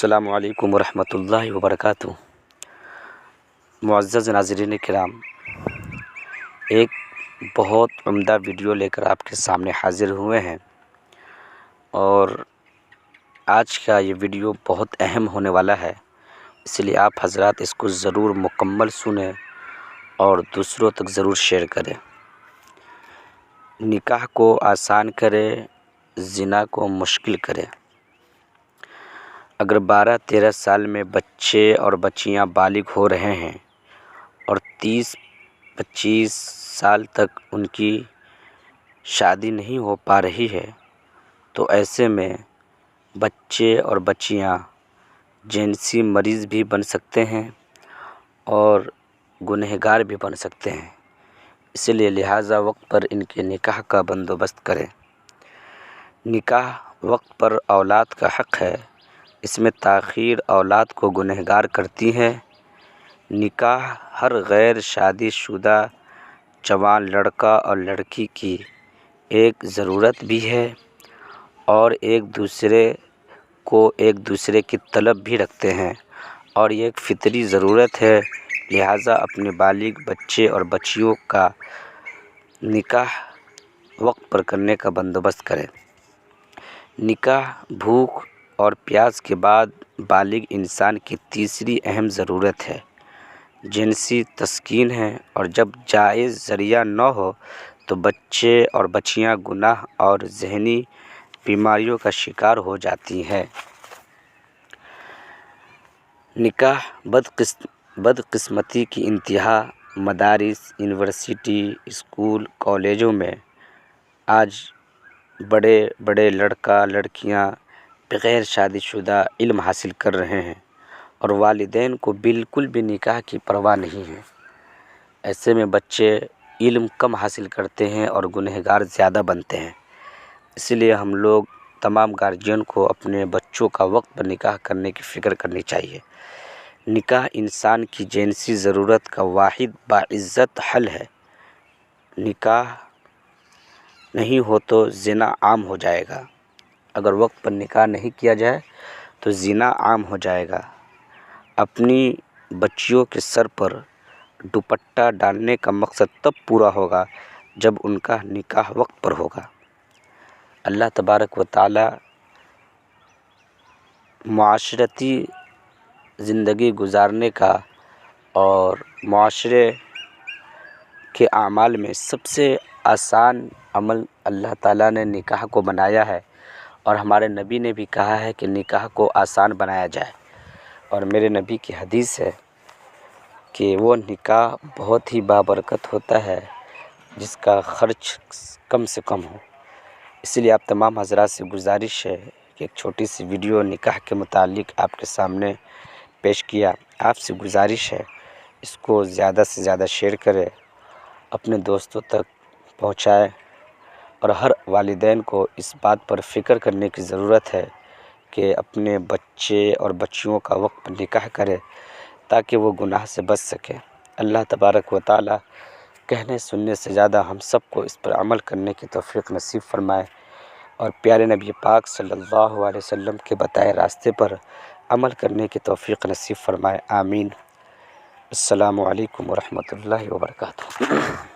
السلام علیکم ورحمۃ اللہ وبرکاتہ۔ معزز ناظرین کرام، ایک بہت عمدہ ویڈیو لے کر آپ کے سامنے حاضر ہوئے ہیں، اور آج کا یہ ویڈیو بہت اہم ہونے والا ہے، اس لیے آپ حضرات اس کو ضرور مکمل سنیں اور دوسروں تک ضرور شیئر کریں۔ نکاح کو آسان کرے، زنا کو مشکل کرے۔ اگر 12-13 سال میں بچے اور بچیاں بالغ ہو رہے ہیں اور 30-25 سال تک ان کی شادی نہیں ہو پا رہی ہے، تو ایسے میں بچے اور بچیاں جنسی مریض بھی بن سکتے ہیں اور گنہگار بھی بن سکتے ہیں۔ اس لیے لہٰذا وقت پر ان کے نکاح کا بندوبست کریں۔ نکاح وقت پر اولاد کا حق ہے، اس میں تاخیر اولاد کو گنہگار کرتی ہے۔ نکاح ہر غیر شادی شدہ جوان لڑکا اور لڑکی کی ایک ضرورت بھی ہے، اور ایک دوسرے کی طلب بھی رکھتے ہیں، اور یہ ایک فطری ضرورت ہے۔ لہٰذا اپنے بالغ بچے اور بچیوں کا نکاح وقت پر کرنے کا بندوبست کریں۔ نکاح بھوک اور پیاس کے بعد بالغ انسان کی تیسری اہم ضرورت ہے، جنسی تسکین ہے، اور جب جائز ذریعہ نہ ہو تو بچے اور بچیاں گناہ اور ذہنی بیماریوں کا شکار ہو جاتی ہیں۔ نکاح بدقسمتی کی انتہا مدارس، یونیورسٹی، اسکول، کالجوں میں آج بڑے بڑے لڑکا لڑکیاں بغیر شادی شدہ علم حاصل کر رہے ہیں، اور والدین کو بالکل بھی نکاح کی پرواہ نہیں ہے۔ ایسے میں بچے علم کم حاصل کرتے ہیں اور گنہگار زیادہ بنتے ہیں۔ اس لیے ہم لوگ تمام گارجین کو اپنے بچوں کا وقت پر نکاح کرنے کی فکر کرنی چاہیے۔ نکاح انسان کی جنسی ضرورت کا واحد باعزت حل ہے۔ نکاح نہیں ہو تو زنا عام ہو جائے گا۔ اگر وقت پر نکاح نہیں کیا جائے تو زنا عام ہو جائے گا۔ اپنی بچیوں کے سر پر دوپٹہ ڈالنے کا مقصد تب پورا ہوگا جب ان کا نکاح وقت پر ہوگا۔ اللہ تبارک و تعالی معاشرتی زندگی گزارنے کا اور معاشرے کے اعمال میں سب سے آسان عمل اللہ تعالیٰ نے نکاح کو بنایا ہے، اور ہمارے نبی نے بھی کہا ہے کہ نکاح کو آسان بنایا جائے۔ اور میرے نبی کی حدیث ہے کہ وہ نکاح بہت ہی بابرکت ہوتا ہے جس کا خرچ کم سے کم ہو۔ اس لیے آپ تمام حضرات سے گزارش ہے کہ ایک چھوٹی سی ویڈیو نکاح کے متعلق آپ کے سامنے پیش کیا۔ آپ سے گزارش ہے اس کو زیادہ سے زیادہ شیئر کریں، اپنے دوستوں تک پہنچائیں، اور ہر والدین کو اس بات پر فکر کرنے کی ضرورت ہے کہ اپنے بچے اور بچیوں کا وقت پر نکاح کرے تاکہ وہ گناہ سے بچ سکے۔ اللہ تبارک و تعالی کہنے سننے سے زیادہ ہم سب کو اس پر عمل کرنے کی توفیق نصیب فرمائے، اور پیارے نبی پاک صلی اللہ علیہ وسلم کے بتائے راستے پر عمل کرنے کی توفیق نصیب فرمائے۔ آمین۔ السلام علیکم ورحمۃ اللہ وبرکاتہ۔